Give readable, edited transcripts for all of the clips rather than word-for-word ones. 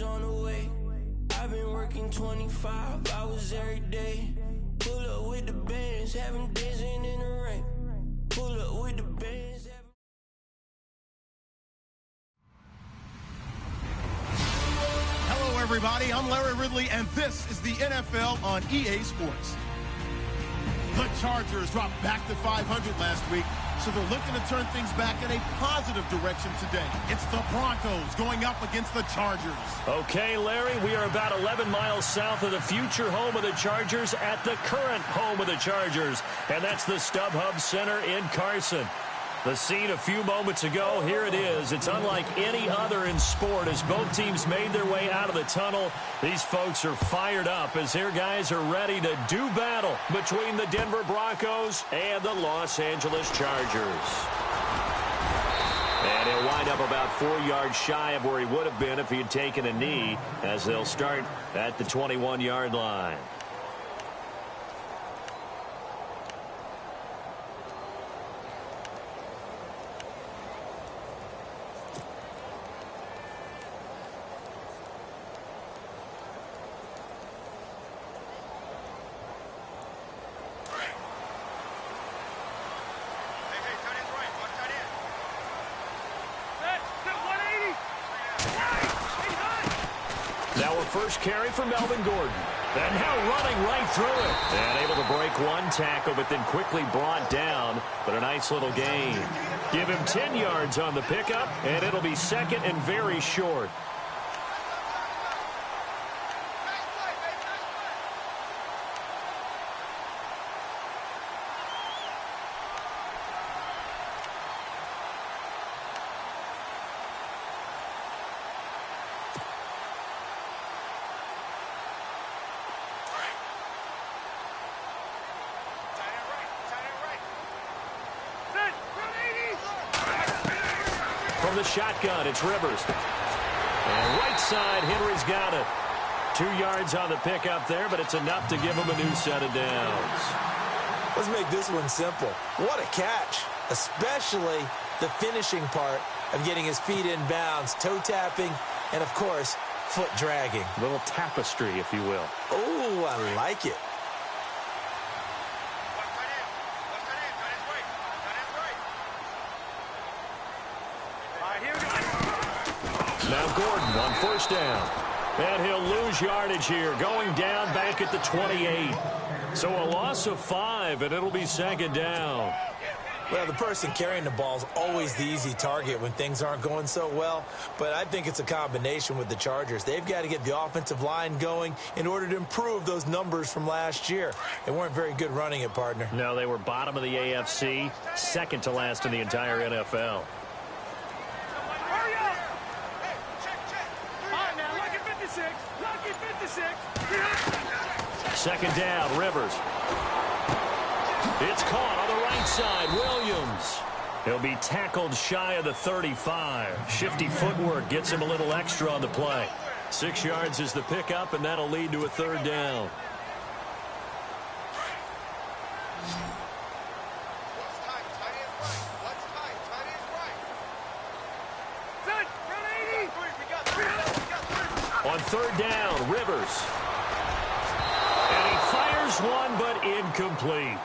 Broncos on the way. I've been working 25 hours every day. Pull up with the bands, have them dancing in the rain. Pull up with the bands, have them... Hello, everybody. I'm Larry Ridley, and this is the NFL on EA Sports. The Chargers dropped back to 500 last week, so they're looking to turn things back in a positive direction today. It's the Broncos going up against the Chargers. Okay, Larry, we are about 11 miles south of the future home of the Chargers at the current home of the Chargers, and that's the StubHub Center in Carson. The scene a few moments ago, here it is. It's unlike any other in sport as both teams made their way out of the tunnel. These folks are fired up as their guys are ready to do battle between the Denver Broncos and the Los Angeles Chargers. And he'll wind up about 4 yards shy of where he would have been if he had taken a knee, as they'll start at the 21-yard line. Now a first carry for Melvin Gordon. And now running right through it. And able to break one tackle, but then quickly brought down. But a nice little gain. Give him 10 yards on the pickup, and it'll be second and very short. From the shotgun, it's Rivers. And right side, Henry's got it. 2 yards on the pickup there, but it's enough to give him a new set of downs. Let's make this one simple. What a catch, especially the finishing part of getting his feet in bounds, toe tapping, and, of course, foot dragging. A little tapestry, if you will. Oh, I like it. Now Gordon on first down. And he'll lose yardage here, going down back at the 28. So a loss of 5, and it'll be second down. Well, the person carrying the ball is always the easy target when things aren't going so well. But I think it's a combination with the Chargers. They've got to get the offensive line going in order to improve those numbers from last year. They weren't very good running it, partner. No, they were bottom of the AFC, second to last in the entire NFL. Second down, Rivers. It's caught on the right side, Williams. He'll be tackled shy of the 35. Shifty footwork gets him a little extra on the play. 6 yards is the pickup, and that'll lead to a third down. On third down, Rivers. And he fires one, but incomplete.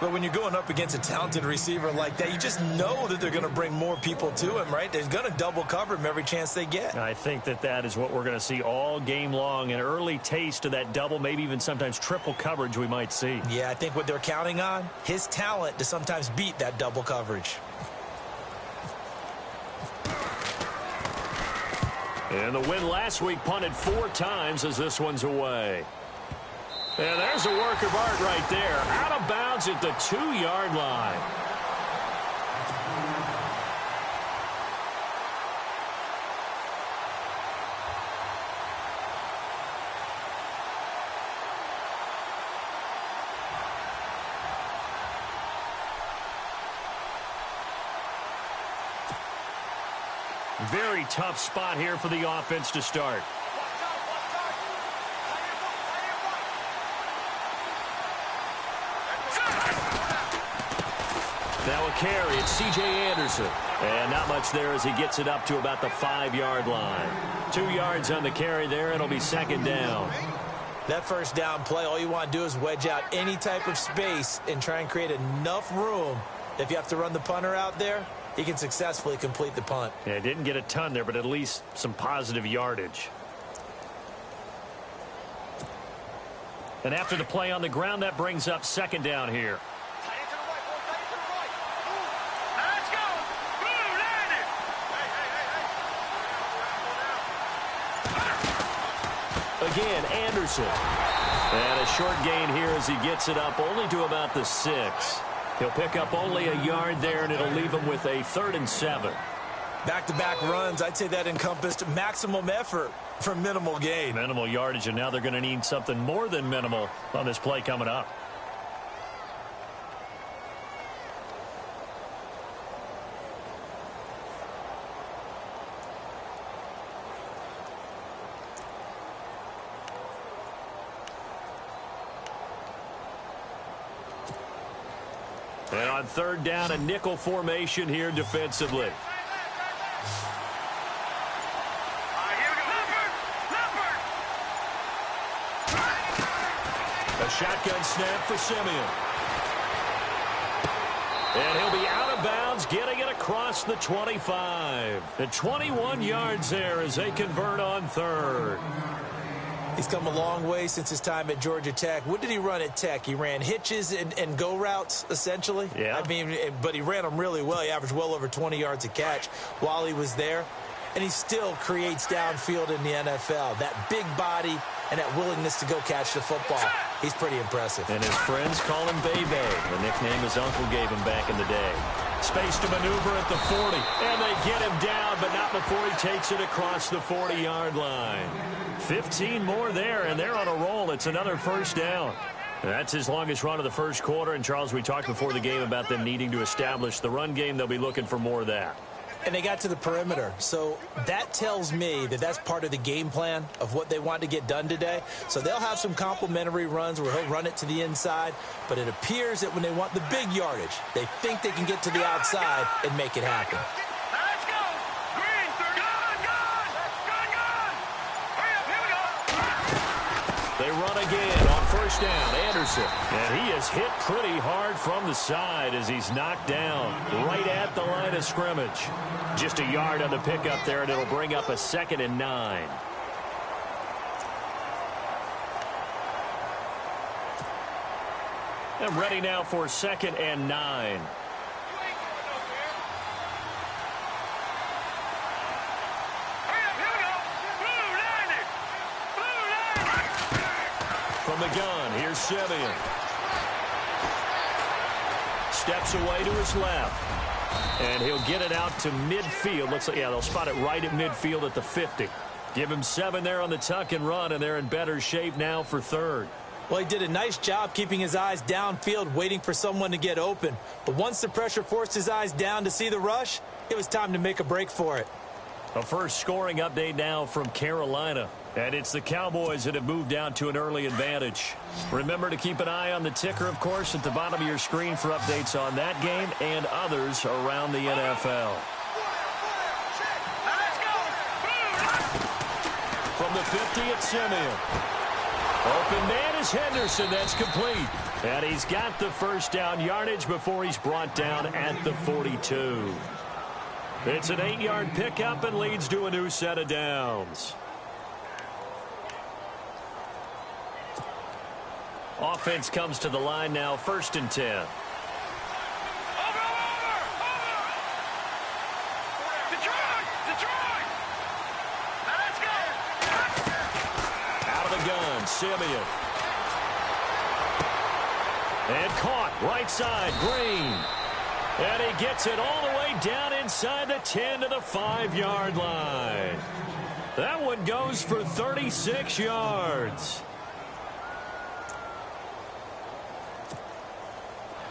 But when you're going up against a talented receiver like that, you just know that they're going to bring more people to him, right? They're going to double cover him every chance they get. I think that is what we're going to see all game long. An early taste of that double, maybe even sometimes triple coverage we might see. Yeah, I think what they're counting on, his talent to sometimes beat that double coverage. And the win last week punted 4 times as this one's away. And there's a work of art right there. Out of bounds at the 2-yard line. Very tough spot here for the offense to start. Now a carry, it's C.J. Anderson. And not much there as he gets it up to about the 5-yard line. 2 yards on the carry there. It'll be second down. That first down play, all you want to do is wedge out any type of space and try and create enough room. If you have to run the punter out there, he can successfully complete the punt. Yeah, didn't get a ton there, but at least some positive yardage. And after the play on the ground, that brings up second down here. Again, Anderson. And a short gain here as he gets it up only to about the 6. He'll pick up only a yard there, and it'll leave him with a 3rd and 7. Back-to-back runs, I'd say that encompassed maximum effort for minimal gain. Minimal yardage, and now they're going to need something more than minimal on this play coming up. And on 3rd down, a nickel formation here defensively. A shotgun snap for Simeon. And he'll be out of bounds, getting it across the 25. And 21 yards there as they convert on 3rd. He's come a long way since his time at Georgia Tech. What did he run at Tech? He ran hitches and go routes, essentially. Yeah. I mean, but he ran them really well. He averaged well over 20 yards a catch while he was there. And he still creates downfield in the NFL. That big body and that willingness to go catch the football. He's pretty impressive. And his friends call him Bebe, the nickname his uncle gave him back in the day. Space to maneuver at the 40. And they get him down, but not before he takes it across the 40-yard line. 15 more there, and they're on a roll. It's another first down. That's his longest run of the first quarter. And, Charles, we talked before the game about them needing to establish the run game. They'll be looking for more of that. And they got to the perimeter. So that tells me that that's part of the game plan of what they want to get done today. So they'll have some complementary runs where he'll run it to the inside. But it appears that when they want the big yardage, they think they can get to the outside and make it happen. Let's go! Green, They run again on first down. Anderson. And he is hit pretty hard from the side as he's knocked down right at the line of scrimmage. Just a yard on the pickup there, and it'll bring up a 2nd and 9. And ready now for 2nd and 9. From the gun, here's Simeon. Steps away to his left. And he'll get it out to midfield. Looks like, yeah, they'll spot it right at midfield at the 50. Give him 7 there on the tuck and run, and they're in better shape now for 3rd. Well, he did a nice job keeping his eyes downfield, waiting for someone to get open. But once the pressure forced his eyes down to see the rush, it was time to make a break for it. A first scoring update now from Carolina. And it's the Cowboys that have moved down to an early advantage. Remember to keep an eye on the ticker, of course, at the bottom of your screen for updates on that game and others around the NFL. From the 50, it's Simeon. Open man is Henderson. That's complete. And he's got the first down yardage before he's brought down at the 42. It's an 8-yard pickup and leads to a new set of downs. Offense comes to the line now, 1st and 10. Out of the gun, Simeon. And caught, right side, Green. And he gets it all the way down inside the 10 to the 5-yard line. That one goes for 36 yards.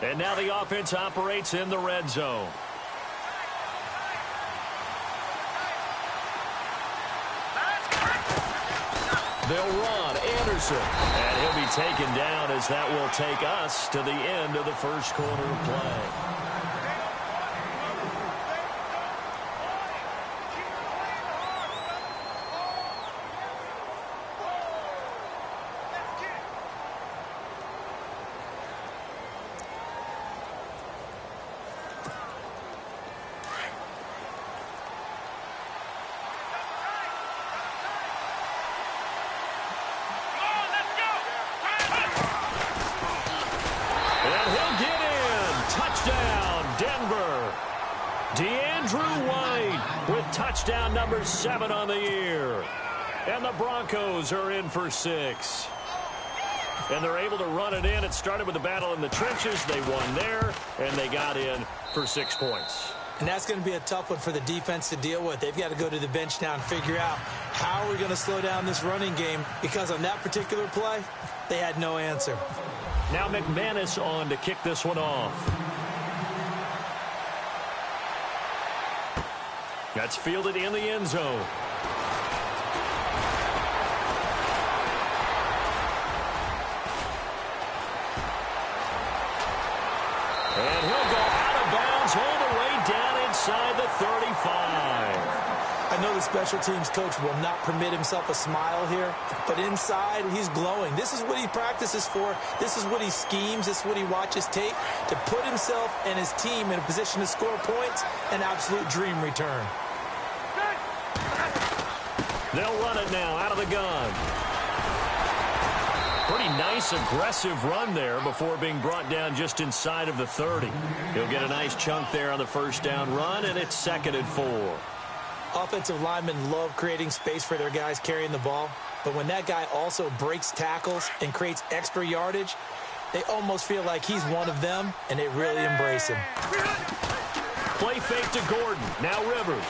And now the offense operates in the red zone. They'll run Anderson. And he'll be taken down as that will take us to the end of the first quarter of play. Drew White with touchdown number 7 on the year. And the Broncos are in for 6. And they're able to run it in. It started with a battle in the trenches. They won there, and they got in for 6 points. And that's going to be a tough one for the defense to deal with. They've got to go to the bench now and figure out how we're going to slow down this running game, because on that particular play, they had no answer. Now McManus on to kick this one off. That's fielded in the end zone. And he'll go out of bounds all the way down inside the 35. I know the special teams coach will not permit himself a smile here, but inside he's glowing. This is what he practices for. This is what he schemes. This is what he watches tape to put himself and his team in a position to score points. An absolute dream return. They'll run it now out of the gun. Pretty nice, aggressive run there before being brought down just inside of the 30. He'll get a nice chunk there on the first down run, and it's 2nd and 4. Offensive linemen love creating space for their guys carrying the ball, but when that guy also breaks tackles and creates extra yardage, they almost feel like he's one of them, and they really embrace him. Play fake to Gordon. Now Rivers.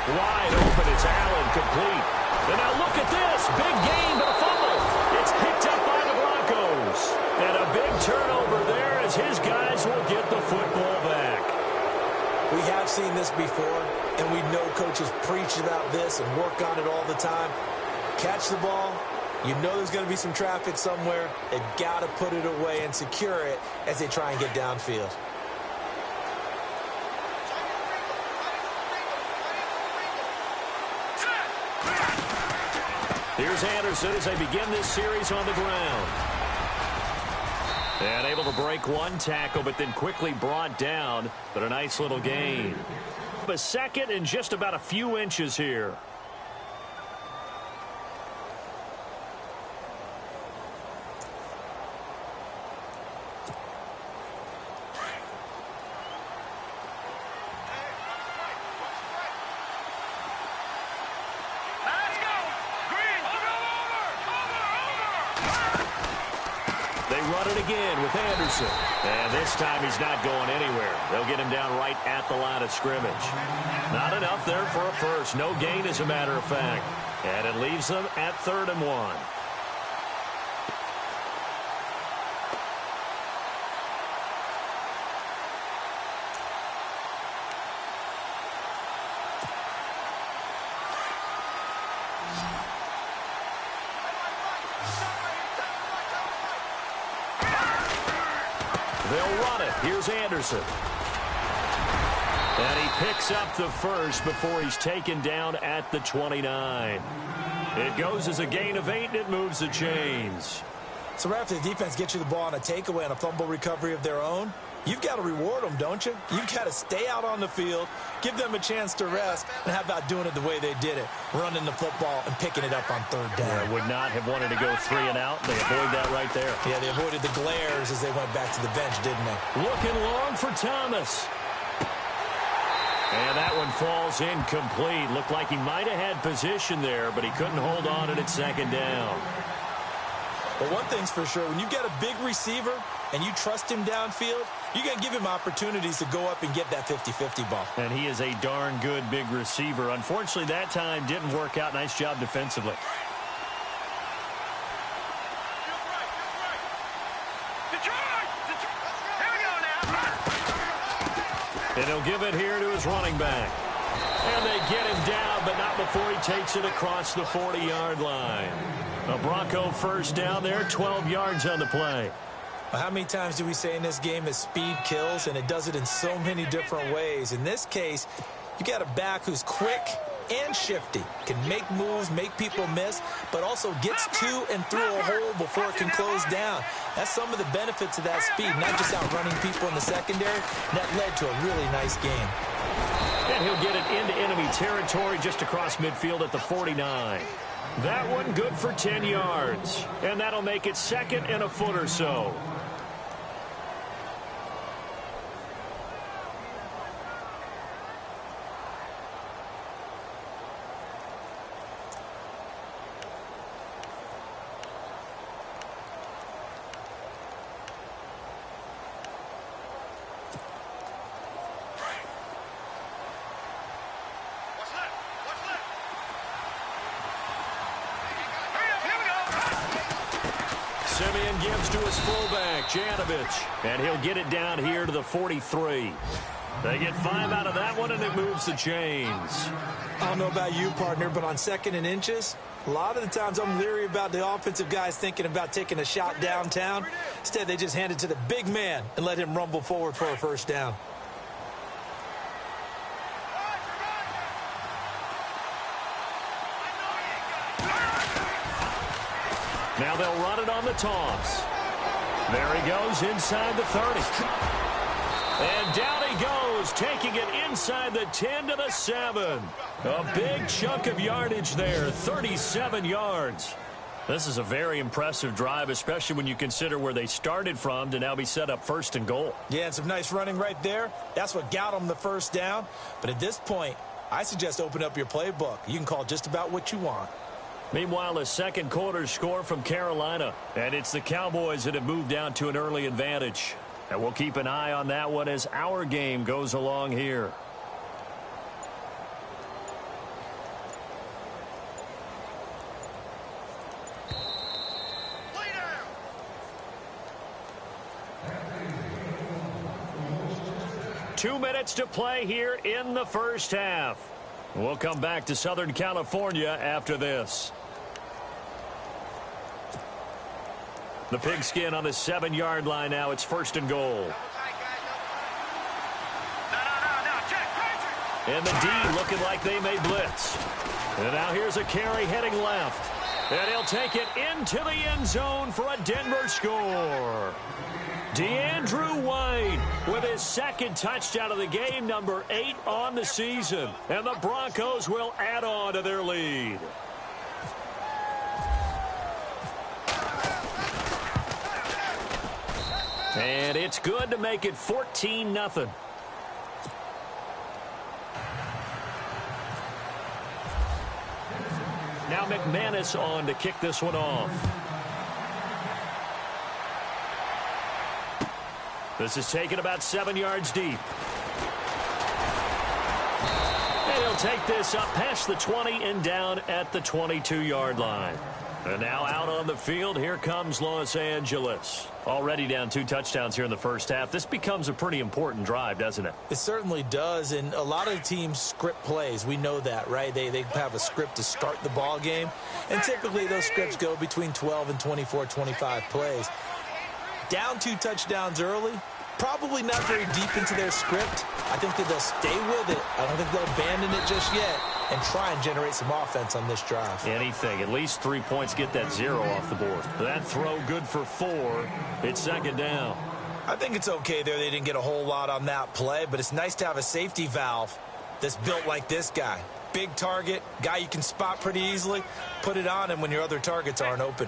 Wide open. It's Allen, complete. And now look at this. Big gain, but a fumble. It's picked up by the Broncos. And a big turnover there as his guys will get the football back. We have seen this before, and we know coaches preach about this and work on it all the time. Catch the ball. You know there's going to be some traffic somewhere. They've got to put it away and secure it as they try and get downfield. Here's Anderson as they begin this series on the ground. And able to break one tackle, but then quickly brought down. But a nice little gain. A second and just about a few inches here. Again with Anderson. And this time he's not going anywhere. They'll get him down right at the line of scrimmage. Not enough there for a first. No gain, as a matter of fact. And it leaves them at 3rd and 1. They'll run it. Here's Anderson. And he picks up the first before he's taken down at the 29. It goes as a gain of 8, and it moves the chains. So right after the defense gets you the ball on a takeaway and a fumble recovery of their own, you've got to reward them, don't you? You've got to stay out on the field, give them a chance to rest, and how about doing it the way they did it, running the football and picking it up on 3rd down. Yeah, would not have wanted to go 3 and out. They avoid that right there. Yeah, they avoided the glares as they went back to the bench, didn't they? Looking long for Thomas. And that one falls incomplete. Looked like he might have had position there, but he couldn't hold on and it's 2nd down. But one thing's for sure, when you've got a big receiver and you trust him downfield, you're going to give him opportunities to go up and get that 50-50 ball. And he is a darn good big receiver. Unfortunately, that time didn't work out. Nice job defensively. And he'll give it here to his running back. And they get him down, but not before he takes it across the 40-yard line. A Bronco first down there, 12 yards on the play. Well, how many times do we say in this game that speed kills, and it does it in so many different ways? In this case, you got a back who's quick and shifty, can make moves, make people miss, but also gets to and through a hole before it can close down. That's some of the benefits of that speed, not just outrunning people in the secondary. That led to a really nice game. And he'll get it into enemy territory just across midfield at the 49. That one good for 10 yards. And that'll make it 2nd and a foot or so. Simeon gives to his fullback, Janovich. And he'll get it down here to the 43. They get 5 out of that one, and it moves the chains. I don't know about you, partner, but on 2nd and inches, a lot of the times I'm leery about the offensive guys thinking about taking a shot downtown. Instead, they just hand it to the big man and let him rumble forward for a first down. Now they'll run it on the toss. There he goes inside the 30. And down he goes, taking it inside the 10 to the 7. A big chunk of yardage there, 37 yards. This is a very impressive drive, especially when you consider where they started from to now be set up 1st and goal. Yeah, and some nice running right there. That's what got them the first down. But at this point, I suggest open up your playbook. You can call just about what you want. Meanwhile, a second quarter score from Carolina. And it's the Cowboys that have moved down to an early advantage. And we'll keep an eye on that one as our game goes along here. Two minutes to play here in the first half. We'll come back to Southern California after this. The pigskin on the 7-yard line now. It's 1st and goal. And the D looking like they may blitz. And now here's a carry heading left. And he'll take it into the end zone for a Denver score. DeAndrew White with his 2nd touchdown of the game, number 8 on the season. And the Broncos will add on to their lead. And it's good to make it 14-0. Now McManus on to kick this one off. This is taken about 7 yards deep. And he'll take this up past the 20 and down at the 22-yard line. And now out on the field, here comes Los Angeles. Already down 2 touchdowns here in the first half. This becomes a pretty important drive, doesn't it? It certainly does, and a lot of teams script plays. We know that, right? They have a script to start the ball game, and typically those scripts go between 12 and 24, 25 plays. Down 2 touchdowns early, probably not very deep into their script. I think that they'll stay with it. I don't think they'll abandon it just yet and try and generate some offense on this drive. Anything. At least 3 points, get that 0 off the board. That throw good for 4. It's 2nd down. I think it's okay there. They didn't get a whole lot on that play, but it's nice to have a safety valve that's built like this guy. Big target, guy you can spot pretty easily. Put it on him when your other targets aren't open.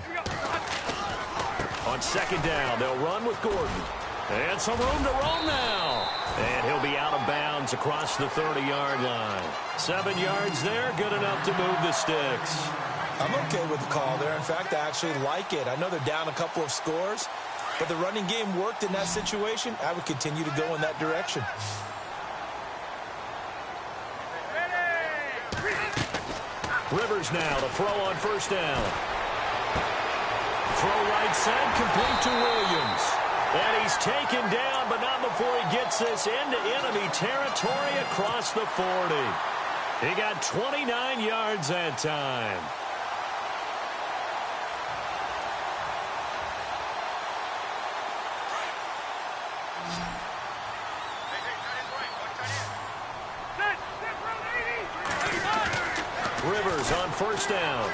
On 2nd down, they'll run with Gordon. And some room to roam now. And he'll be out of bounds across the 30-yard line. 7 yards there, good enough to move the sticks. I'm okay with the call there. In fact, I actually like it. I know they're down a couple of scores, but the running game worked in that situation. I would continue to go in that direction. Rivers now to throw on 1st down. Throw right side, complete to Williams. And he's taken down, but not before he gets this into enemy territory across the 40. He got 29 yards that time. Rivers on 1st down.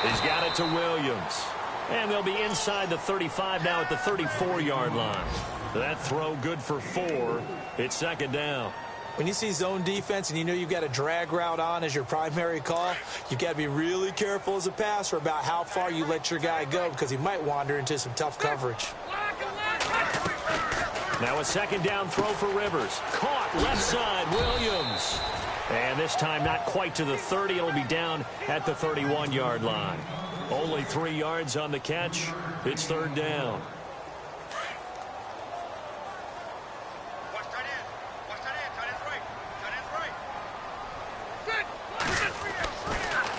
He's got it to Williams. And they'll be inside the 35 now at the 34-yard line. That throw good for 4. It's 2nd down. When you see zone defense and you know you've got a drag route on as your primary call, you've got to be really careful as a passer about how far you let your guy go because he might wander into some tough coverage. Now a 2nd down throw for Rivers. Caught left side, Williams. And this time not quite to the 30. It'll be down at the 31-yard line. Only 3 yards on the catch. It's 3rd down.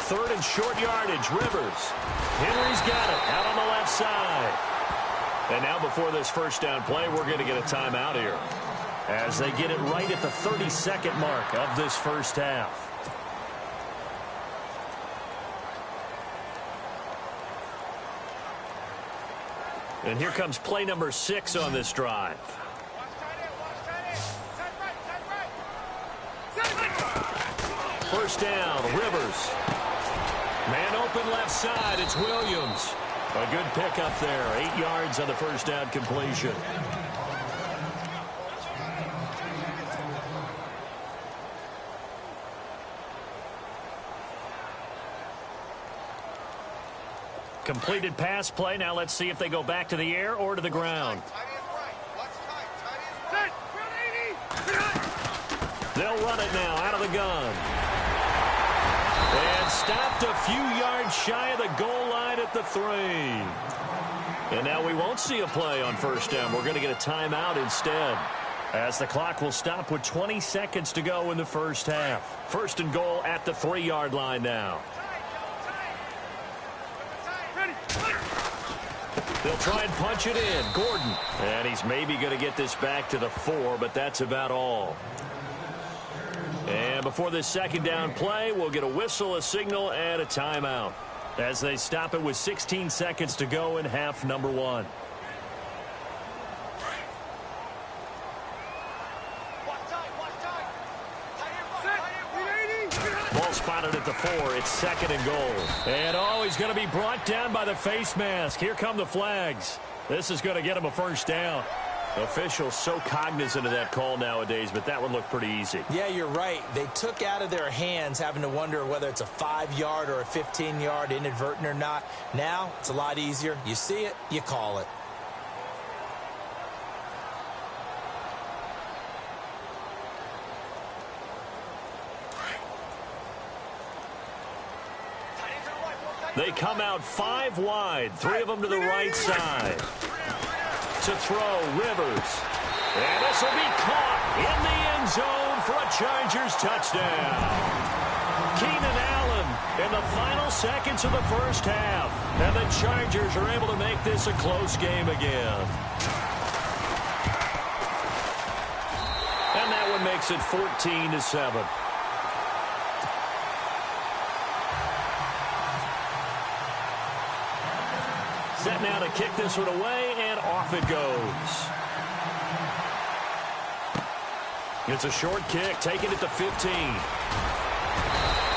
Third and short yardage, Rivers. Henry's got it out on the left side. And now before this first down play, we're going to get a timeout here as they get it right at the 30-second mark of this first half. And here comes play number 6 on this drive. First down, Rivers. Man open left side, it's Williams. A good pickup there, 8 yards on the first down completion. Completed pass play. Now let's see if they go back to the air or to the ground. They'll run it now out of the gun. And stopped a few yards shy of the goal line at the 3. And now we won't see a play on first down. We're going to get a timeout instead, as the clock will stop with 20 seconds to go in the first half. First and goal at the 3-yard line now. They'll try and punch it in. Gordon. And he's maybe going to get this back to the 4, but that's about all. And before this second down play, we'll get a whistle, a signal, and a timeout as they stop it with 16 seconds to go in half number 1. Ball spotted at the 4. It's second and goal. And he's going to be brought down by the face mask. Here come the flags. This is going to get him a first down. Officials so cognizant of that call nowadays, but that one looked pretty easy. Yeah, you're right. They took out of their hands having to wonder whether it's a 5-yard or a 15-yard inadvertent or not. Now, it's a lot easier. You see it, you call it. They come out 5 wide, 3 of them to the right side. To throw, Rivers. And this will be caught in the end zone for a Chargers touchdown. Keenan Allen in the final seconds of the first half. And the Chargers are able to make this a close game again. And that one makes it 14-7. Set now to kick this one away, and off it goes. It's a short kick, taking it to 15.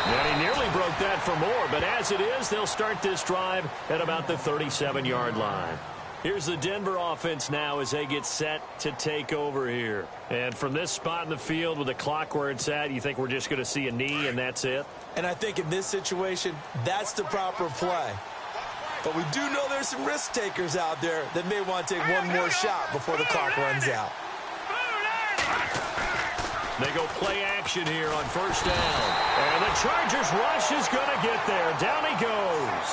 And he nearly broke that for more, but as it is, they'll start this drive at about the 37-yard line. Here's the Denver offense now as they get set to take over here. And from this spot in the field with the clock where it's at, you think we're just going to see a knee and that's it? And I think in this situation, that's the proper play. But we do know there's some risk takers out there that may want to take one more shot before the clock runs out. They go play action here on first down. And the Chargers rush is going to get there. Down he goes.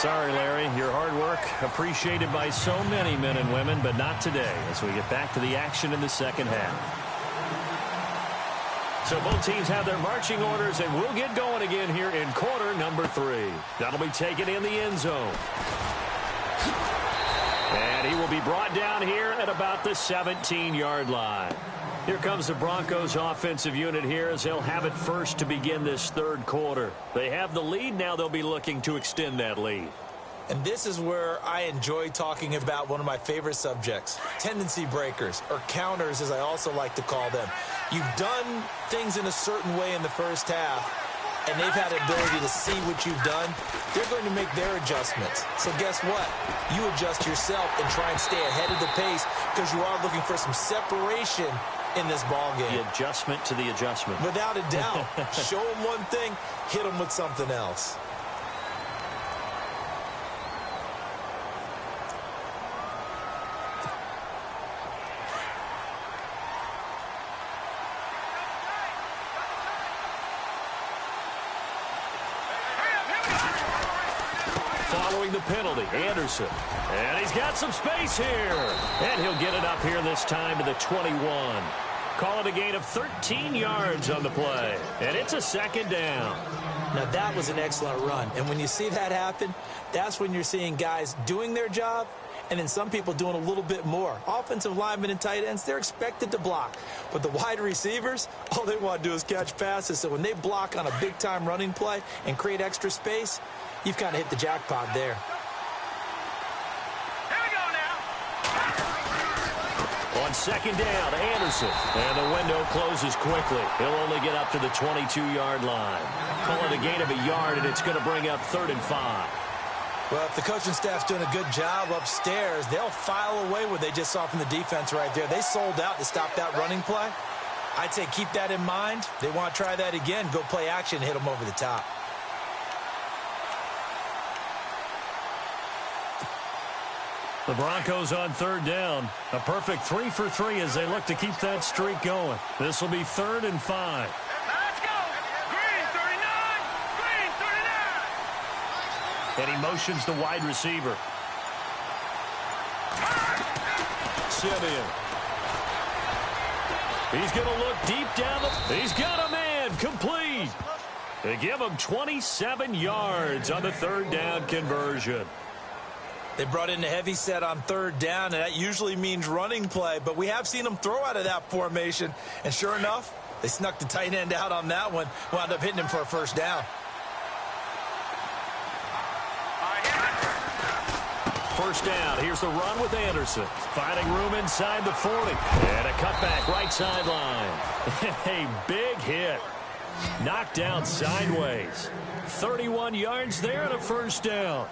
Sorry, Larry, your hard work appreciated by so many men and women, but not today as we get back to the action in the second half. So both teams have their marching orders, and we'll get going again here in quarter number 3. That'll be taken in the end zone. And he will be brought down here at about the 17-yard line. Here comes the Broncos offensive unit here as they'll have it first to begin this third quarter. They have the lead. Now they'll be looking to extend that lead. And this is where I enjoy talking about one of my favorite subjects, tendency breakers, or counters as I also like to call them. You've done things in a certain way in the first half, and they've had the ability to see what you've done. They're going to make their adjustments. So guess what? You adjust yourself and try and stay ahead of the pace because you are looking for some separation in this ball game. The adjustment to the adjustment. Without a doubt. Show them one thing, hit them with something else. Following the penalty, Anderson. And he's got some space here. And he'll get it up here this time to the 21. Call it a gain of 13 yards on the play. And it's a second down. Now, that was an excellent run. And when you see that happen, that's when you're seeing guys doing their job and then some people doing a little bit more. Offensive linemen and tight ends, they're expected to block. But the wide receivers, all they want to do is catch passes. So when they block on a big-time running play and create extra space, you've kind of hit the jackpot there. On second down, Anderson. And the window closes quickly. He'll only get up to the 22-yard line. Call it a gain of a yard, and it's going to bring up 3rd and 5. Well, if the coaching staff's doing a good job upstairs, they'll file away what they just saw from the defense right there. They sold out to stop that running play. I'd say keep that in mind. They want to try that again. Go play action and hit them over the top. The Broncos on 3rd down. A perfect 3 for 3 as they look to keep that streak going. This will be 3rd and 5. Let's go. Green, 39. Green, 39. And he motions the wide receiver. Simeon. He's going to look deep down. He's got a man. Complete. They give him 27 yards on the 3rd down conversion. They brought in a heavy set on 3rd down, and that usually means running play. But we have seen them throw out of that formation. And sure enough, they snuck the tight end out on that one. Wound up hitting him for a 1st down. 1st down. Here's the run with Anderson. Finding room inside the 40. And a cutback right sideline. A big hit. Knocked down sideways. 31 yards there and a 1st down.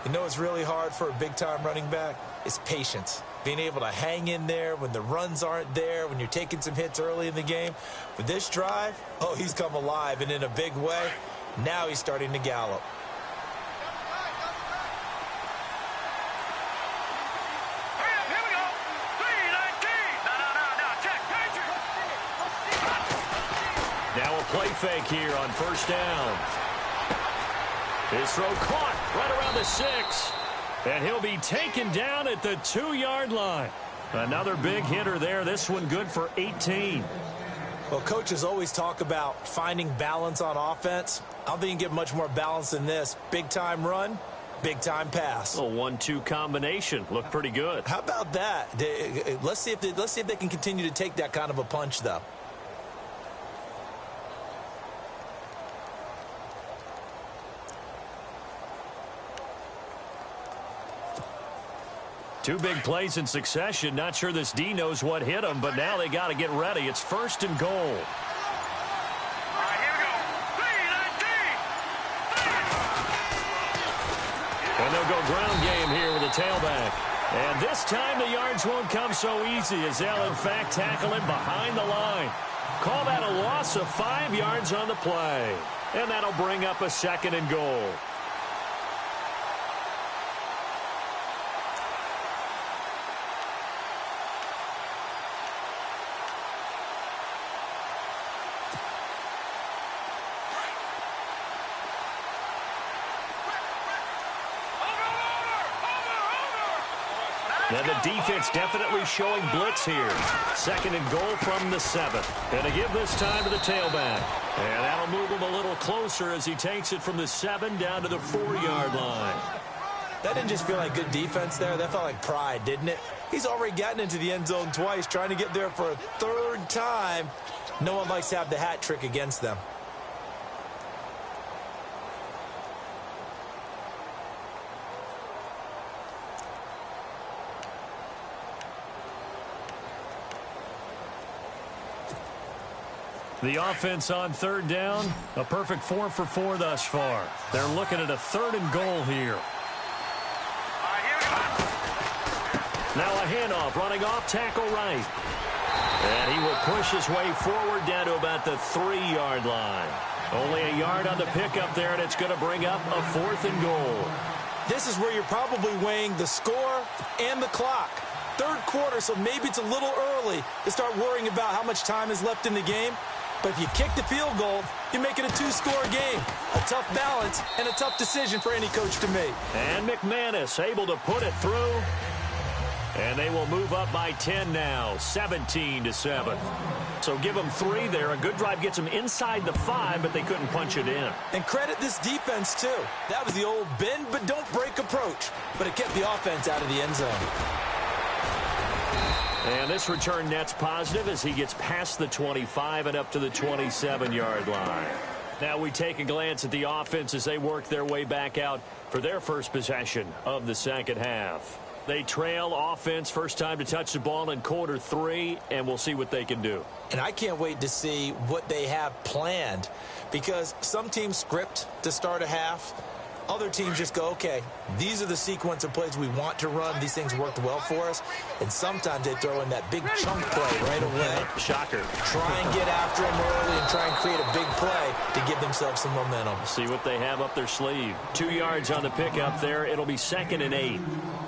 You know what's really hard for a big-time running back? It's patience. Being able to hang in there when the runs aren't there, when you're taking some hits early in the game. But this drive, oh, he's come alive and in a big way. Now he's starting to gallop. Here we go. 3-19. No. Check. Now a play fake here on 1st down. His throw caught right around the 6. And he'll be taken down at the 2-yard line. Another big hitter there. This one good for 18. Well, coaches always talk about finding balance on offense. I don't think you can get much more balance than this. Big-time run, big-time pass. A 1-2 combination. Looked pretty good. How about that? Let's see if they can continue to take that kind of a punch, though. Two big plays in succession. Not sure this D knows what hit him, but now they got to get ready. It's 1st and goal. All right, here we go. 3-19. And they'll go ground game here with a tailback. And this time the yards won't come so easy as they'll, in fact, tackle him behind the line. Call that a loss of 5 yards on the play. And that'll bring up a 2nd and goal. Now the defense definitely showing blitz here. 2nd and goal from the 7. And to give this time to the tailback. And that'll move him a little closer as he takes it from the 7 down to the 4-yard line. That didn't just feel like good defense there. That felt like pride, didn't it? He's already gotten into the end zone twice, trying to get there for a 3rd time. No one likes to have the hat trick against them. The offense on 3rd down, a perfect 4 for 4 thus far. They're looking at a 3rd and goal here. All right, here we go. Now a handoff, running off tackle right. And he will push his way forward down to about the 3-yard line. Only a yard on the pickup there, and it's going to bring up a 4th and goal. This is where you're probably weighing the score and the clock. 3rd quarter, so maybe it's a little early to start worrying about how much time is left in the game. But if you kick the field goal, you make it a 2-score game. A tough balance and a tough decision for any coach to make. And McManus able to put it through. And they will move up by 10 now, 17-7. So give them 3 there. A good drive gets them inside the 5, but they couldn't punch it in. And credit this defense, too. That was the old bend but don't break approach. But it kept the offense out of the end zone. And this return net's positive as he gets past the 25 and up to the 27-yard line. Now we take a glance at the offense as they work their way back out for their first possession of the second half. They trail offense, first time to touch the ball in quarter 3, and we'll see what they can do. And I can't wait to see what they have planned, because some teams script to start a half. Other teams just go, okay, these are the sequence of plays we want to run. These things worked well for us. And sometimes they throw in that big chunk play right away. Shocker. Try and get after them early and try and create a big play to give themselves some momentum. See what they have up their sleeve. 2 yards on the pickup there. It'll be 2nd and 8.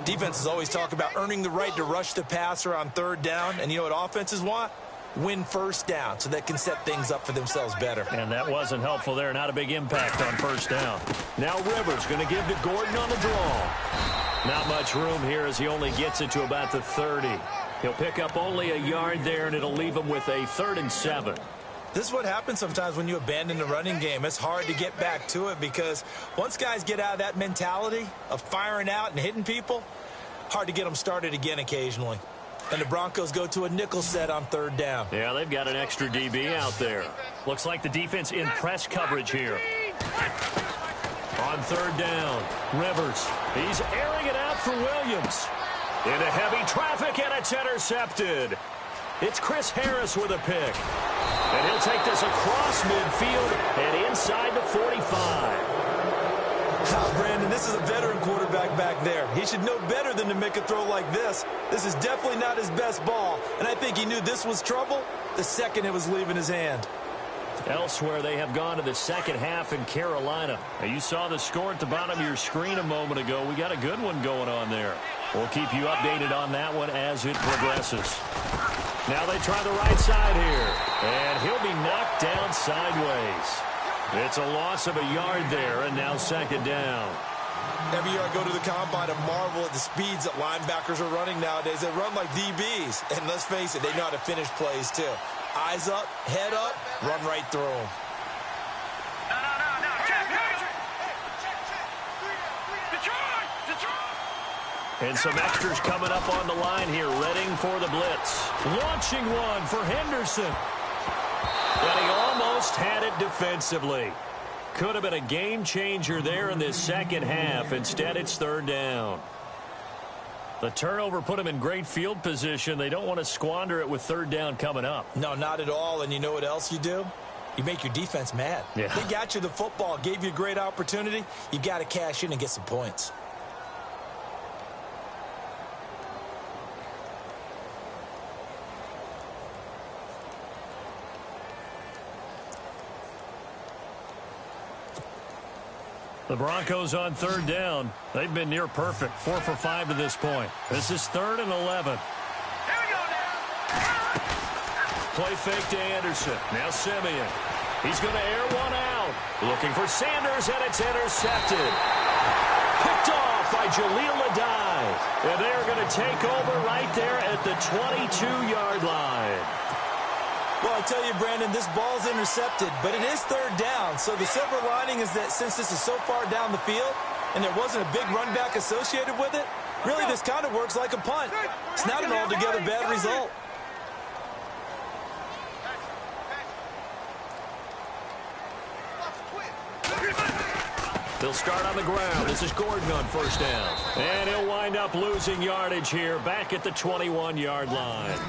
Defenses always talk about earning the right to rush the passer on 3rd down. And you know what offenses want? Win first down so they can set things up for themselves better. And that wasn't helpful there. Not a big impact on 1st down. Now Rivers going to give to Gordon on the draw. Not much room here as he only gets it to about the 30. He'll pick up only a yard there, and it'll leave him with a 3rd and 7. This is what happens sometimes when you abandon the running game. It's hard to get back to it because once guys get out of that mentality of firing out and hitting people, hard to get them started again occasionally. And the Broncos go to a nickel set on 3rd down. Yeah, they've got an extra DB out there. Looks like the defense in press coverage here. On 3rd down, Rivers. He's airing it out for Williams. Into heavy traffic, and it's intercepted. It's Chris Harris with a pick. And he'll take this across midfield and inside the 45. Brandon, this is a veteran quarterback back there. He should know better than to make a throw like this. This is definitely not his best ball, and I think he knew this was trouble the second it was leaving his hand. Elsewhere, they have gone to the second half in Carolina. Now, you saw the score at the bottom of your screen a moment ago. We got a good one going on there. We'll keep you updated on that one as it progresses. Now they try the right side here, and he'll be knocked down sideways. It's a loss of a yard there, and now 2nd down. Every year I go to the combine and marvel at the speeds that linebackers are running nowadays. They run like DBs, and let's face it, they know how to finish plays too. Eyes up, head up, run right through them. And some extras coming up on the line here, readying for the blitz. Launching one for Henderson. And he almost had it defensively. Could have been a game changer there in this second half. Instead, it's 3rd down. The turnover put him in great field position. They don't want to squander it with 3rd down coming up. No, not at all. And you know what else you do? You make your defense mad. Yeah. They got you the football, gave you a great opportunity. You got to cash in and get some points. The Broncos on 3rd down. They've been near perfect. 4 for 5 to this point. This is 3rd and 11. Here we go now. Play fake to Anderson. Now Simeon. He's going to air one out. Looking for Sanders, and it's intercepted. Picked off by Jaleel Adai. And they're going to take over right there at the 22-yard line. Well, I tell you, Brandon, this ball's intercepted, but it is 3rd down. So the silver lining is that since this is so far down the field and there wasn't a big run back associated with it, really this kind of works like a punt. It's not an altogether bad result. They'll start on the ground. This is Gordon on 1st down. And he'll wind up losing yardage here back at the 21-yard line.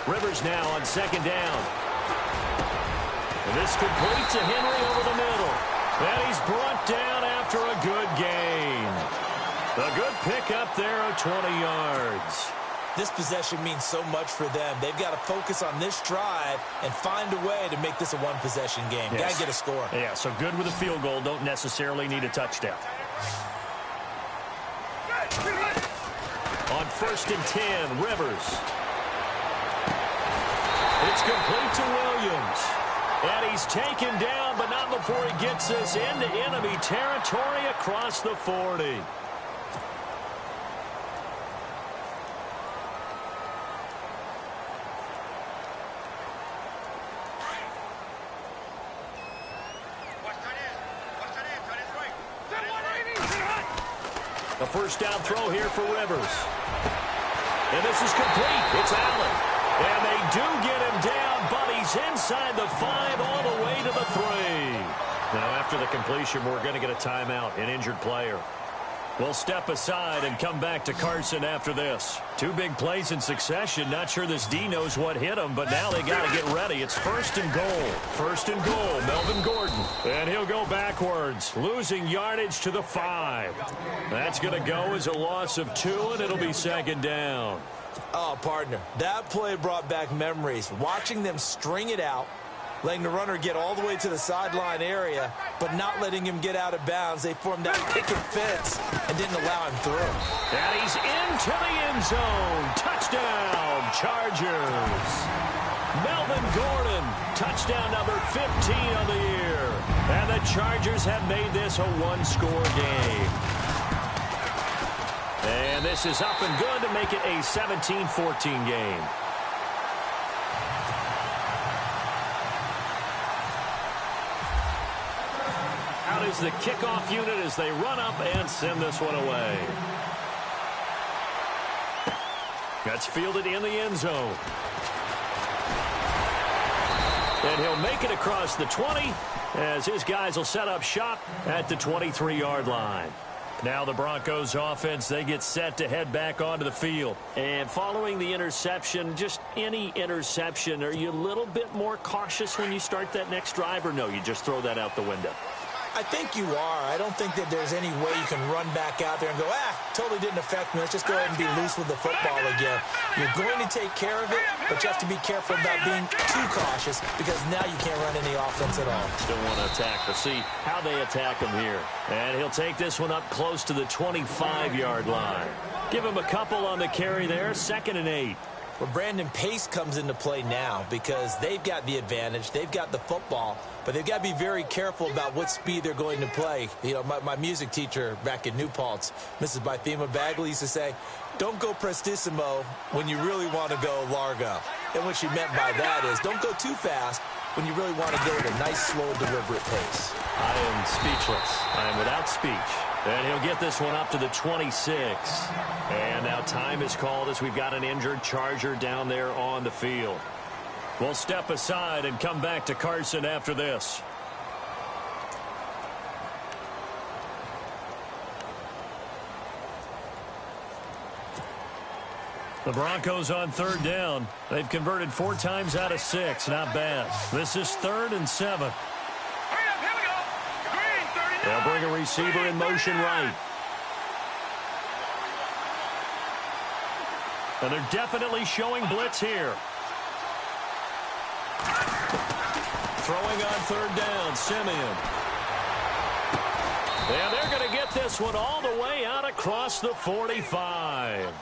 Rivers now on 2nd down. And this complete to Henry over the middle. And he's brought down after a good gain. A good pickup there of 20 yards. This possession means so much for them. They've got to focus on this drive and find a way to make this a one-possession game. Yes. Got to get a score. Yeah, so good with a field goal. Don't necessarily need a touchdown. On 1st and 10, Rivers. It's complete to Williams. And he's taken down, but not before he gets this into enemy territory across the 40. A first down throw here for Rivers. And this is complete. It's Allen. And they do get him down, but he's inside the 5 all the way to the 3. Now, after the completion, we're going to get a timeout, an injured player. We'll step aside and come back to Carson after this. 2 big plays in succession. Not sure this D knows what hit him, but now they got to get ready. It's 1st and goal. 1st and goal, Melvin Gordon. And he'll go backwards, losing yardage to the 5. That's going to go as a loss of 2, and it'll be 2nd down. Oh, partner, that play brought back memories. Watching them string it out, letting the runner get all the way to the sideline area, but not letting him get out of bounds. They formed that picket fence and didn't allow him through. And he's into the end zone. Touchdown, Chargers. Melvin Gordon, touchdown number 15 on the year. And the Chargers have made this a 1-score game. And this is up and good to make it a 17-14 game. Out is the kickoff unit as they run up and send this one away. That's fielded in the end zone. And he'll make it across the 20 as his guys will set up shop at the 23-yard line. Now the Broncos offense, they get set to head back onto the field. And following the interception, just any interception, are you a little bit more cautious when you start that next drive, or no, you just throw that out the window? I think you are. I don't think that there's any way you can run back out there and go, totally didn't affect me. Let's just go ahead and be loose with the football again. You're going to take care of it, but you have to be careful about being too cautious because now you can't run any offense at all. Still want to attack. We'll see how they attack him here. And he'll take this one up close to the 25-yard line. Give him a couple on the carry there. 2nd and 8. Well, Brandon, pace comes into play now because they've got the advantage. They've got the football, but they've got to be very careful about what speed they're going to play. You know, my music teacher back in New Paltz, Mrs. Bythema Bagley, used to say, don't go prestissimo when you really want to go largo. And what she meant by that is don't go too fast when you really want to go at a nice, slow, deliberate pace. I am speechless. I am without speech. And he'll get this one up to the 26. And now time is called as we've got an injured Charger down there on the field. We'll step aside and come back to Carson after this. The Broncos on 3rd down. They've converted 4 times out of 6. Not bad. This is 3rd and 7. They'll bring a receiver in motion right. And they're definitely showing blitz here. Throwing on 3rd down, Simeon. And they're going to get this one all the way out across the 45.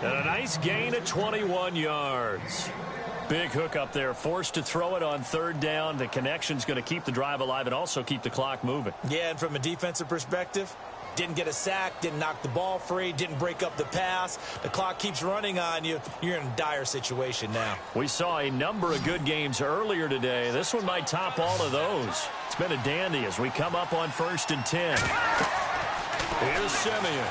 And a nice gain of 21 yards. Big hook up there, forced to throw it on 3rd down. The connection's going to keep the drive alive and also keep the clock moving. Yeah, and from a defensive perspective, didn't get a sack, didn't knock the ball free, didn't break up the pass. The clock keeps running on you. You're in a dire situation now. We saw a number of good games earlier today. This one might top all of those. It's been a dandy as we come up on 1st and 10. Here's Simeon.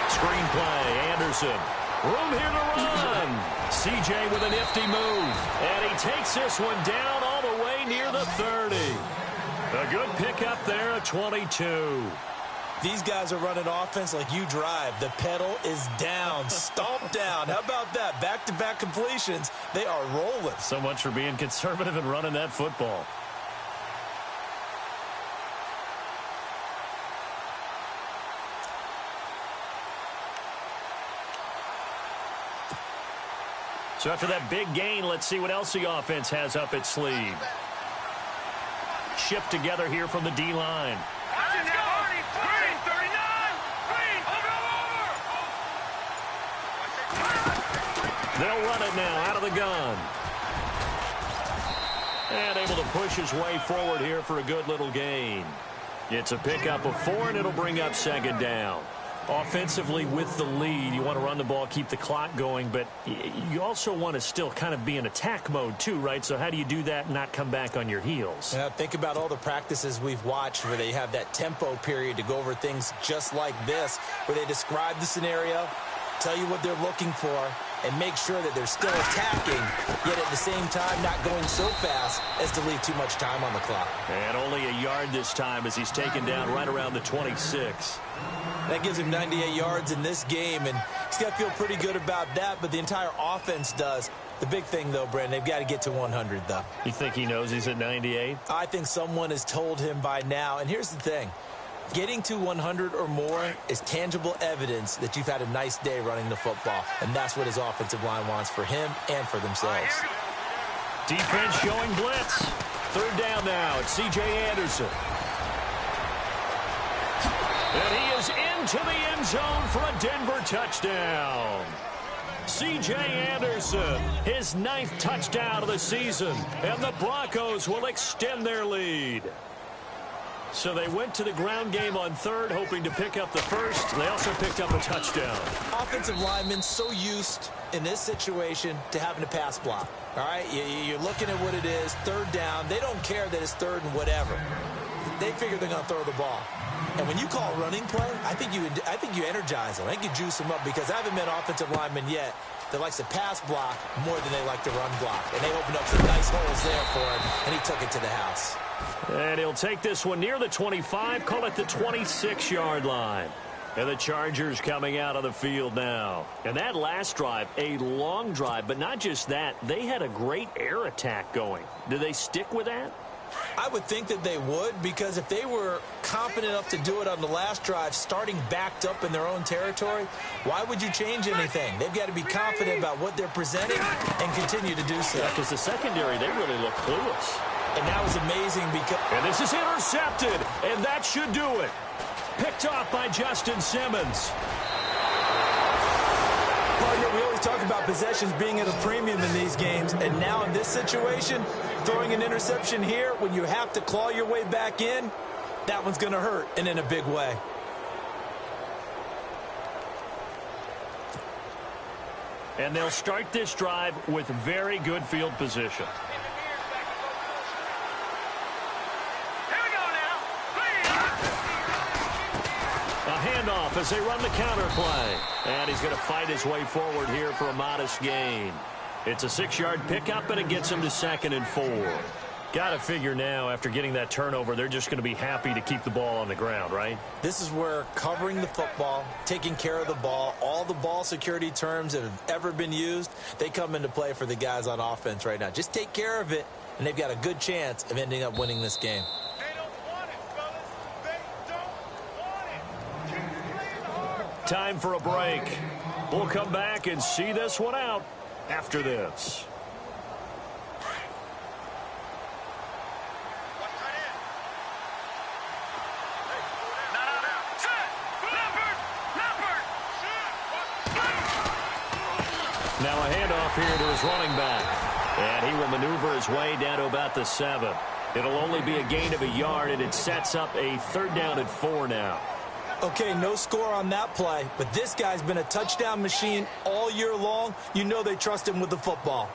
Screen play, Anderson. Room here to run. CJ with a nifty move. And he takes this one down all the way near the 30. A good pickup there at 22. These guys are running offense like you drive. The pedal is down, stomped down. How about that? Back-to-back completions. They are rolling. So much for being conservative and running that football. So after that big gain, let's see what else the offense has up its sleeve. Shift together here from the D-line. Green, 39. Green, over. They'll run it now out of the gun. And able to push his way forward here for a good little gain. It's a pickup of 4, and it'll bring up second down. Offensively with the lead, you want to run the ball, keep the clock going, but you also want to still kind of be in attack mode too, right? So how do you do that and not come back on your heels? Yeah, think about all the practices we've watched where they have that tempo period to go over things just like this, where they describe the scenario, tell you what they're looking for, and make sure that they're still attacking, yet at the same time not going so fast as to leave too much time on the clock. And only a yard this time as he's taken down right around the 26. That gives him 98 yards in this game, and he's got to feel pretty good about that, but the entire offense does. The big thing, though, Brandon, they've got to get to 100, though. You think he knows he's at 98? I think someone has told him by now, and here's the thing. Getting to 100 or more is tangible evidence that you've had a nice day running the football, and that's what his offensive line wants for him and for themselves. Defense showing blitz. Third down now. It's C.J. Anderson. And he is into the end zone for a Denver touchdown. C.J. Anderson, his 9th touchdown of the season, and the Broncos will extend their lead. So they went to the ground game on third, hoping to pick up the first. They also picked up a touchdown. Offensive linemen so used in this situation to having to pass block. All right, you're looking at what it is, third down. They don't care that it's third and whatever. They figure they're going to throw the ball. And when you call running play, I think you energize them. I think you juice them up, because I haven't met an offensive lineman yet that likes to pass block more than they like to run block. And they opened up some nice holes there for him, and he took it to the house. And he'll take this one near the 25, call it the 26-yard line. And the Chargers coming out of the field now. And that last drive, a long drive, but not just that. They had a great air attack going. Do they stick with that? I would think that they would, because if they were confident enough to do it on the last drive, starting backed up in their own territory, why would you change anything? They've got to be confident about what they're presenting and continue to do so. Because the secondary, they really look clueless. And that was amazing because... And this is intercepted, and that should do it. Picked off by Justin Simmons. Partner, we always talk about possessions being at a premium in these games, and now in this situation, throwing an interception here when you have to claw your way back in, that one's going to hurt, and in a big way. And they'll start this drive with very good field position. Handoff as they run the counter play. And he's going to fight his way forward here for a modest gain. It's a 6-yard pickup, and it gets him to 2nd and 4. Got to figure now, after getting that turnover, they're just going to be happy to keep the ball on the ground, right? This is where covering the football, taking care of the ball, all the ball security terms that have ever been used, they come into play for the guys on offense right now. Just take care of it, and they've got a good chance of ending up winning this game. Time for a break. We'll come back and see this one out after this. Now a handoff here to his running back. And he will maneuver his way down to about the 7. It'll only be a gain of a yard, and it sets up a 3rd down and 4 now. Okay, no score on that play, but this guy's been a touchdown machine all year long. You know they trust him with the football.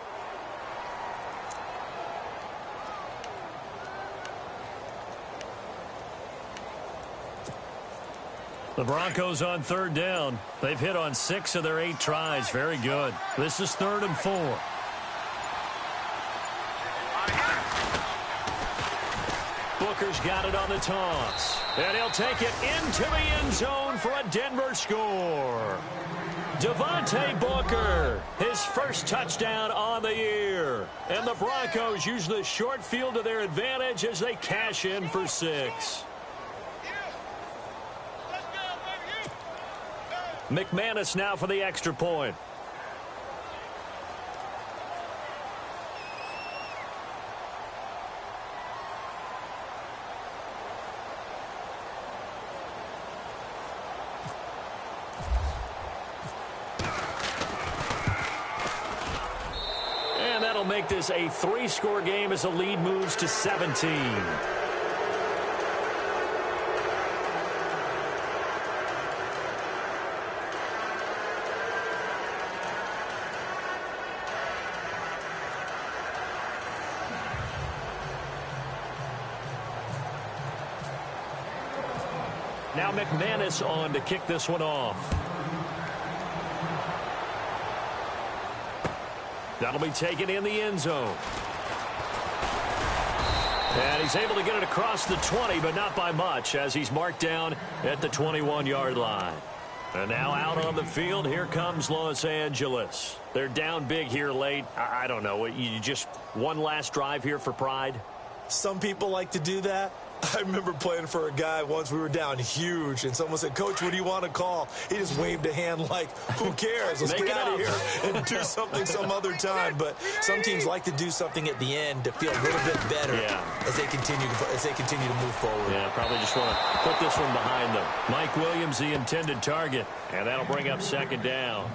The Broncos on 3rd down. They've hit on 6 of their 8 tries. Very good. This is 3rd and 4. Booker's got it on the toss. And he'll take it into the end zone for a Denver score. Devontae Booker, his first touchdown on the year. And the Broncos use the short field to their advantage as they cash in for 6. McManus now for the extra point. make this a 3-score game as the lead moves to 17. Now McManus on to kick this one off. That'll be taken in the end zone. And he's able to get it across the 20, but not by much, as he's marked down at the 21-yard line. And now out on the field, here comes Los Angeles. They're down big here late. I don't know. You just one last drive here for pride? Some people like to do that. I remember playing for a guy once. We were down huge, and someone said, "Coach, what do you want to call?" He just waved a hand like, who cares? Let's get out of here and do something some other time. But some teams like to do something at the end to feel a little bit better as they continue to move forward. Yeah, probably just want to put this one behind them. Mike Williams, the intended target, and that'll bring up second down.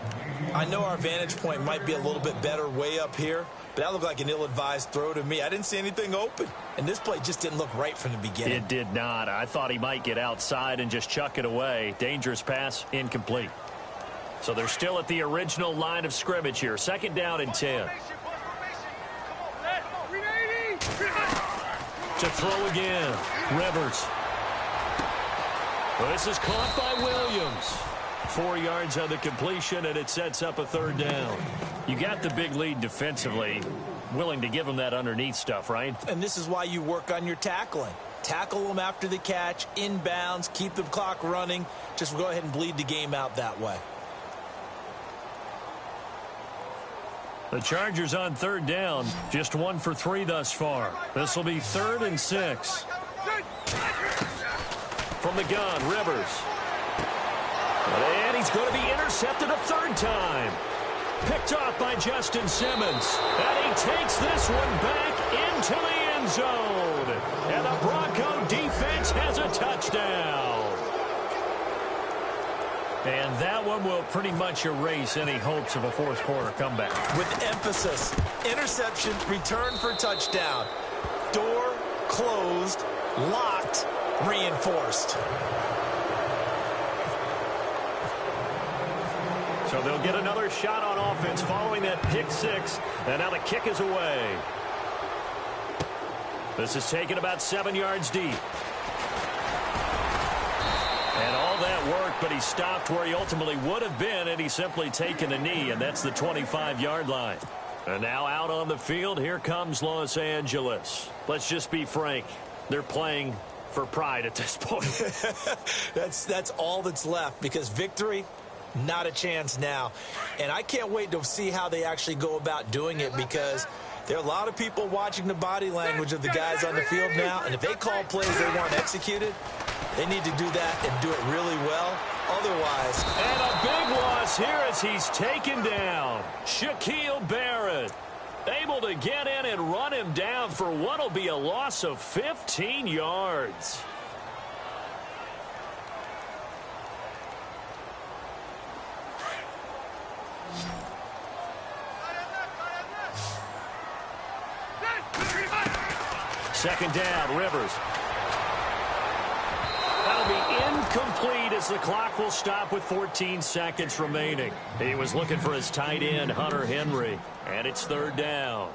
I know our vantage point might be a little bit better way up here, but that looked like an ill-advised throw to me. I didn't see anything open, and this play just didn't look right from the beginning. It did not. I thought he might get outside and just chuck it away. Dangerous pass, incomplete. So they're still at the original line of scrimmage here. Second down and 10. To throw again, Rivers. Well, this is caught by Williams. 4 yards on the completion, and it sets up a third down. You got the big lead defensively. Willing to give them that underneath stuff, right? And this is why you work on your tackling. Tackle them after the catch, inbounds, keep the clock running. Just go ahead and bleed the game out that way. The Chargers on third down, just 1 for 3 thus far. This will be 3rd and 6. From the gun, Rivers. And he's going to be intercepted a third time. Picked off by Justin Simmons. And he takes this one back into the end zone. And the Bronco defense has a touchdown. And that one will pretty much erase any hopes of a fourth quarter comeback. With emphasis, interception, return for touchdown. Door closed, locked, reinforced. So they'll get another shot on offense following that pick six. And now the kick is away. This is taken about 7 yards deep. And all that worked, but he stopped where he ultimately would have been, and he's simply taken a knee, and that's the 25-yard line. And now out on the field, here comes Los Angeles. Let's just be frank. They're playing for pride at this point. That's all that's left, because victory, not a chance now. And I can't wait to see how they actually go about doing it, because there are a lot of people watching the body language of the guys on the field now, and if they call plays they want executed, they need to do that and do it really well. Otherwise. And a big loss here as he's taken down. Shaquille Barrett able to get in and run him down for what will be a loss of 15 yards. Second down, Rivers. That'll be incomplete as the clock will stop with 14 seconds remaining. He was looking for his tight end, Hunter Henry, and it's third down.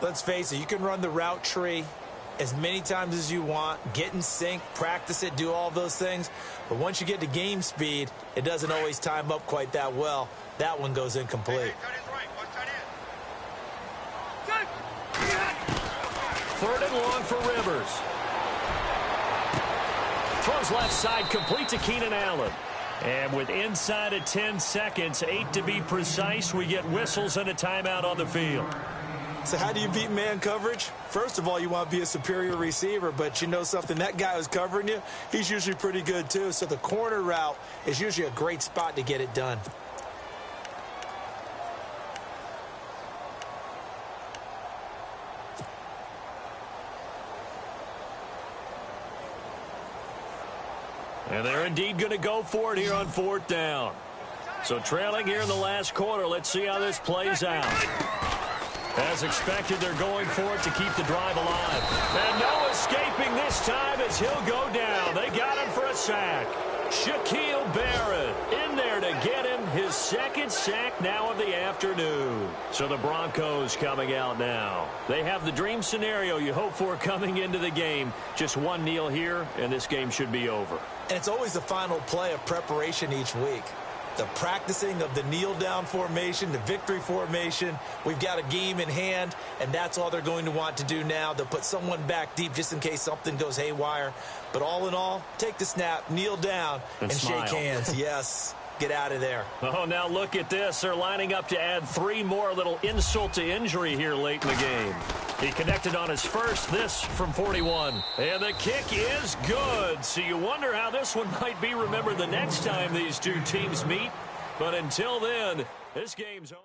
Let's face it, you can run the route tree as many times as you want, get in sync, practice it, do all those things. But once you get to game speed, it doesn't always time up quite that well. That one goes incomplete. Third and long for Rivers. Throws left side, complete to Keenan Allen. And with inside of 10 seconds, 8 to be precise, we get whistles and a timeout on the field. So how do you beat man coverage? First of all, you want to be a superior receiver, but you know something, that guy who's covering you, he's usually pretty good too. So the corner route is usually a great spot to get it done. And they're indeed going to go for it here on fourth down. So trailing here in the last quarter, let's see how this plays out. As expected, they're going for it to keep the drive alive. And no escaping this time as he'll go down. They got him for a sack. Shaquille Barrett in there to get him his second sack now of the afternoon. So the Broncos coming out now. They have the dream scenario you hope for coming into the game. Just one kneel here, and this game should be over. And it's always the final play of preparation each week. The practicing of the kneel-down formation, the victory formation. We've got a game in hand, and that's all they're going to want to do now. They'll put someone back deep just in case something goes haywire. But all in all, take the snap, kneel down, and shake hands. Yes, get out of there. Oh, now look at this. They're lining up to add 3 more, little insult to injury here late in the game. He connected on his first, this from 41. And the kick is good. So you wonder how this one might be remembered the next time these two teams meet. But until then, this game's over.